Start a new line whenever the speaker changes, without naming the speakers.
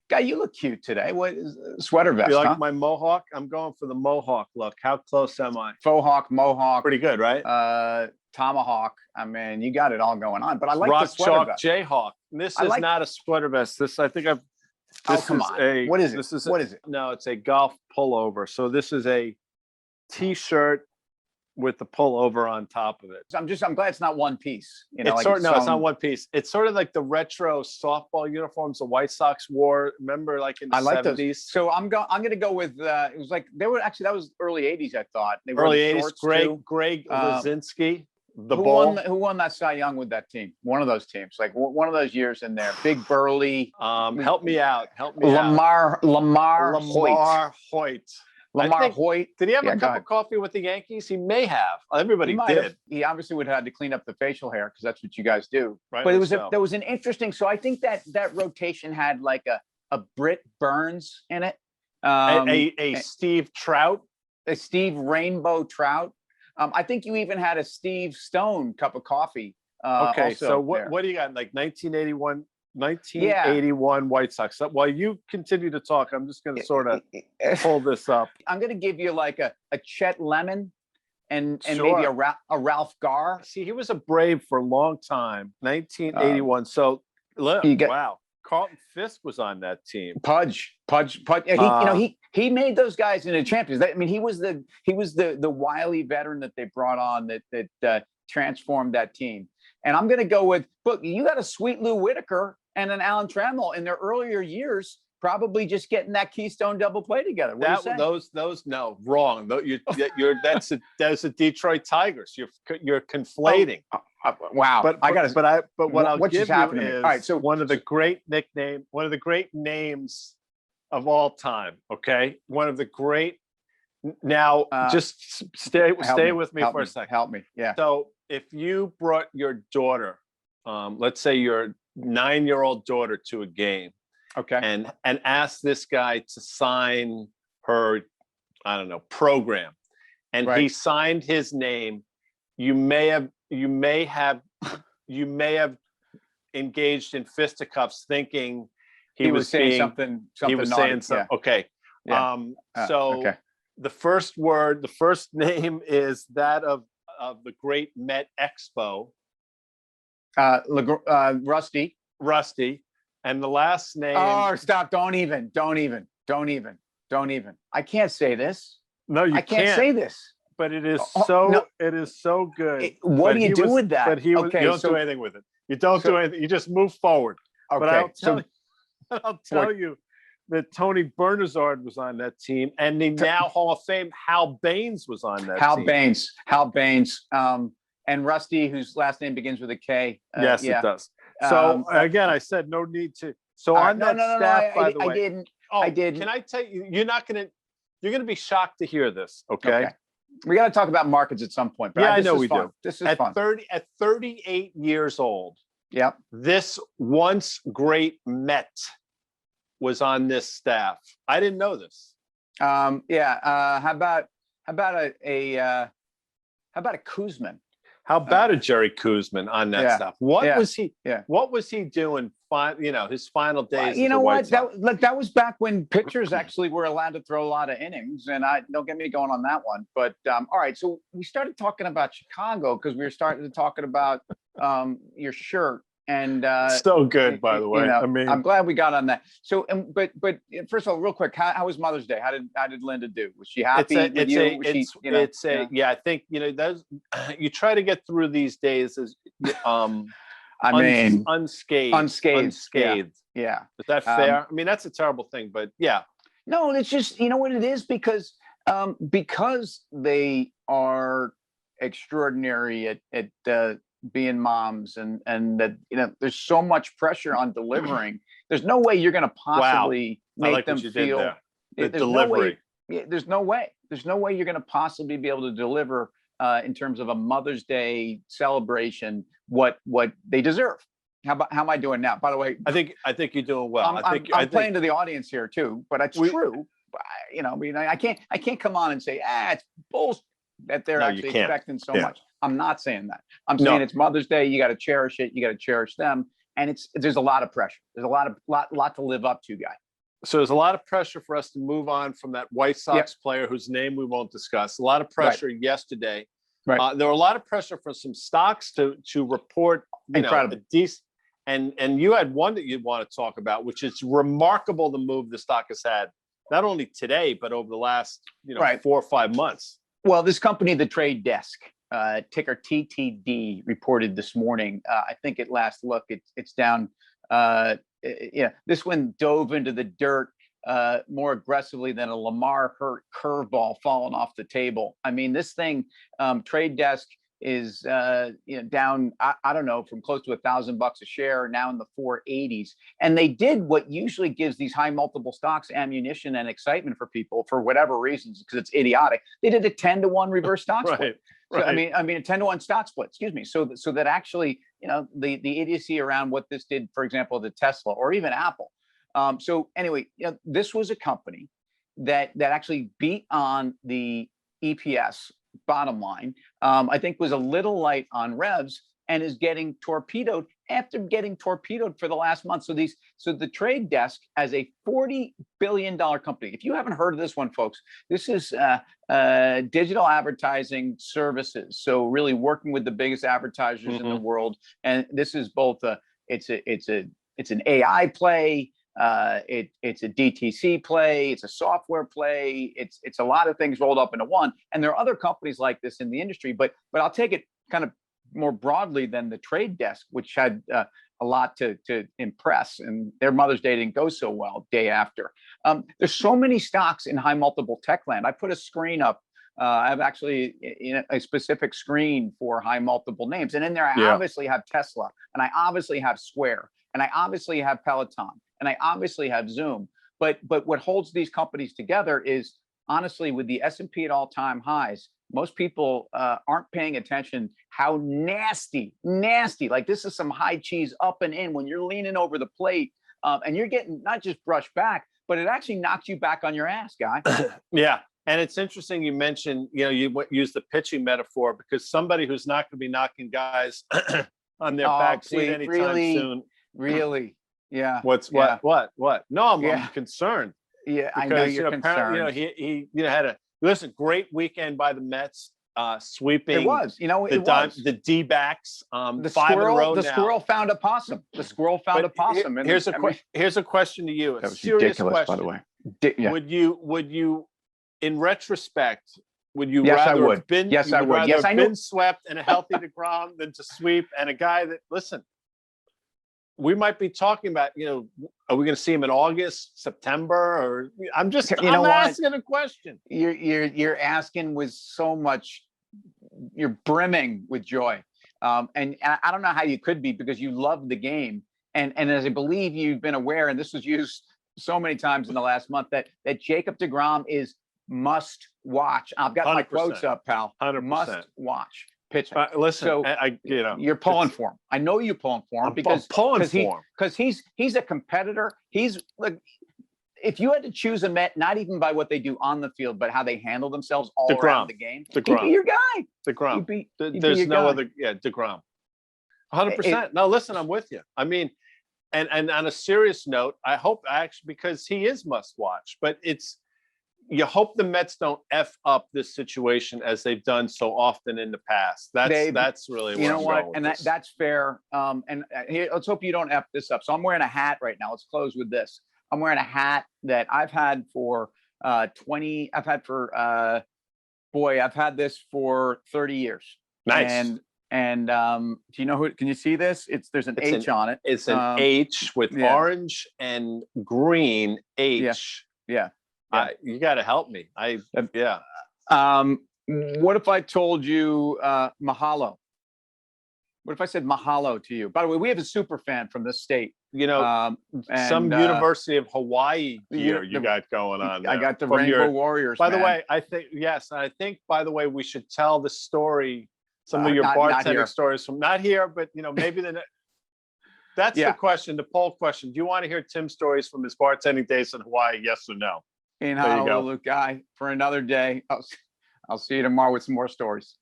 Guy, you look cute today. What is sweater
You
vest,
like
huh?
my mohawk? I'm going for the mohawk look. How close am I?
Faux hawk, mohawk,
Pretty good, right?
tomahawk. I mean, you got it all going on. But I like the
Rock
sweater
chalk
vest.
Jayhawk. This
I
is
like.
not a sweater vest. This I think I've.
Oh,
This
come
is
on.
a.
What is it?
This is
What is it?
No, it's a golf pullover. So this is a t-shirt with the pullover on top of it.
I'm glad it's not one piece. You know,
It's
like
sort no, it's
sewn.
not one piece. It's sort of like the retro softball uniforms the White Sox wore. Remember, like in the
I like those.
70s?
So I'm going to go with. It was like they were actually that was early '80s. I thought they were
Early
the
80s.
shorts
Greg
too.
Lazinski, the
Who
ball.
won? Who won that Cy Young with that team? One of those teams, like one of those years in there. Big burly.
Help me out. Help me out.
Lamar
Hoyt.
Lamar Hoyt.
Did he have a cup of coffee with the Yankees? He may have. Everybody did.
He obviously would have had to clean up the facial hair because that's what you guys do.
Right,
but there was an interesting. So I think that rotation had like a Britt Burns in it.
A Steve Trout.
A Steve Rainbow Trout. I think you even had a Steve Stone cup of coffee.
Okay, so what do you got? Like 1981 White Sox. So while you continue to talk, I'm just going to sort of pull this up.
I'm going to give you like a Chet Lemon and
Sure.
maybe a Ralph Garr.
See, he was a Brave for a long time. 1981. So wow, Carlton Fisk was on that team.
Pudge. He made those guys into champions. I mean, he was the wily veteran that they brought on that transformed that team. And I'm going to go with, look, you got a Sweet Lou Whitaker and an Alan Trammell in their earlier years, probably just getting that Keystone double play together.
Those no, wrong. That's a Detroit Tigers. You're conflating.
Wow.
But what I'll give you is
all right, so
one of the great names of all time. Okay, one of the great. Now, just stay with me for a second.
Help me. Yeah.
So if you brought your daughter, let's say your 9-year-old daughter to a game,
okay,
and asked this guy to sign her, I don't know, program, and he signed his name, you may have engaged in fisticuffs thinking he was saying something. He was naughty. Saying something. Yeah. Okay. Yeah. Okay. The first name is that of the great Met Expo. Rusty. And the last name.
Oh, stop. Don't even. I can't say this.
No, you can't.
I can't say this.
But it is it is so good.
What do you do with that?
But you don't do anything with it. You don't do anything. You just move forward.
Okay.
But I'll tell you that Tony Bernazard was on that team, and the now Hall of Fame Hal Baines was on that team.
Hal Baines. And Rusty, whose last name begins with a K.
Yes, it does. So again, I said no need to. So on that staff, by the way,
I didn't.
Can I tell you? You're going to be shocked to hear this. Okay.
We got to talk about markets at some point. But
yeah, I know we do.
This is fun.
At 38 years old.
Yep.
This once great Met was on this staff. I didn't know this.
How about a Koosman?
How about a Jerry Koosman on that staff? What was he?
Yeah.
What was he doing? His final days.
You know what? That was back when pitchers actually were allowed to throw a lot of innings, and don't get me going on that one. But all right, so we started talking about Chicago because we were starting to talking about your shirt. And
so good, by the way. I mean,
I'm glad we got on that. So, but first of all, real quick, how was Mother's Day? How did Linda do? Was she happy with you?
I think those you try to get through these days as unscathed.
Yeah.
Is that fair? I mean, that's a terrible thing, but yeah.
No, it's just what it is because they are extraordinary at being moms and that there's so much pressure on delivering. There's no way you're going to possibly make them feel
the delivery.
There's no way you're going to possibly be able to deliver in terms of a Mother's Day celebration what they deserve. How am I doing now? By the way,
I think you're doing well.
I'm playing to the audience here too, but it's true. I can't come on and say it's bullshit that they're actually expecting so much. I'm not saying that. I'm saying it's Mother's Day. You got to cherish it. You got to cherish them. And there's a lot of pressure. There's a lot to live up to, guy.
So there's a lot of pressure for us to move on from that White Sox player whose name we won't discuss. A lot of pressure yesterday. Right. There were a lot of pressure for some stocks to report, a decent. And you had one that you want to talk about, which is remarkable the move the stock has had, not only today but over the last 4 or 5 months.
Well, this company, the Trade Desk, ticker TTD, reported this morning. I think at last look, it's down. This one dove into the dirt more aggressively than a Lamar Hurt curveball falling off the table. I mean, this thing, Trade Desk, is down, I don't know, from close to $1,000 a share, now in the 480s. And they did what usually gives these high multiple stocks ammunition and excitement for people for whatever reasons, because it's idiotic. They did a 10-to-1 reverse stock split. So, I mean, a 10-to-1 stock split, excuse me. So that actually, the idiocy around what this did, for example, to Tesla or even Apple. So anyway, this was a company that actually beat on the EPS bottom line, I think was a little light on revs and is getting torpedoed after getting torpedoed for the last month. So the Trade Desk, as a $40 billion company, if you haven't heard of this one, folks, this is digital advertising services. So really working with the biggest advertisers in the world. And this is both it's an AI play. It's a DTC play, it's a software play, it's a lot of things rolled up into one. And there are other companies like this in the industry, but I'll take it kind of more broadly than the Trade Desk, which had a lot to impress, and their Mother's Day didn't go so well day after. There's so many stocks in high multiple tech land. I put a screen up. I have actually a specific screen for high multiple names. And in there, I obviously have Tesla, and I obviously have Square, and I obviously have Peloton, and I obviously have Zoom. But what holds these companies together is, honestly, with the S&P at all-time highs, most people aren't paying attention how nasty, like this is some high cheese up and in when you're leaning over the plate and you're getting not just brushed back, but it actually knocks you back on your ass, guy.
Yeah. And it's interesting you mentioned, you use the pitching metaphor, because somebody who's not going to be knocking guys on their back seat anytime soon.
Really? Yeah.
What? No, I'm concerned.
Yeah, I know you're concerned.
He had a great weekend by the Mets, sweeping.
It was,
the D-backs.
The squirrel found a possum. The squirrel found a possum.
Here's a question to you.
That was ridiculous, by the way.
Would you, in retrospect, would you
yes,
rather
I would.
have been?
Yes, I would.
Yes, I been swept and a healthy DeGrom than to sweep and a guy that we might be talking about, are we going to see him in August, September, or I'm asking a question.
You're asking with so much, you're brimming with joy. And I don't know how you could be, because you love the game. And as I believe you've been aware, and this was used so many times in the last month, that Jacob deGrom is must watch. I've got 100%. My quotes up, pal.
100%.
Must watch pitching.
Listen,
so you're pulling for him. I know you're pulling for him because he's a competitor. He's like, if you had to choose a Met, not even by what they do on the field, but how they handle themselves all around the game, he'd be your guy.
DeGrom. There's no other. Yeah, DeGrom. 100%. No, listen, I'm with you. I mean, and on a serious note, I hope because he is must watch, but you hope the Mets don't F up this situation as they've done so often in the past. That's really what I'm going with.
That's fair. And here, let's hope you don't F this up. So I'm wearing a hat right now. Let's close with this. I'm wearing a hat that I've had for 20. I've had this for 30 years.
Nice.
And do you know who? Can you see this? There's an H on it.
It's an H with orange and green H.
Yeah.
You got to help me.
What if I told you mahalo? What if I said mahalo to you? By the way, we have a super fan from this state.
Some University of Hawaii gear you got going on there.
I got the Rainbow Warriors.
By the way, I think by the way, we should tell the story. Some of your bartending stories from not here, but maybe that's the question, the poll question. Do you want to hear Tim's stories from his bartending days in Hawaii? Yes or no?
In Honolulu, guy, for another day. I'll see you tomorrow with some more stories.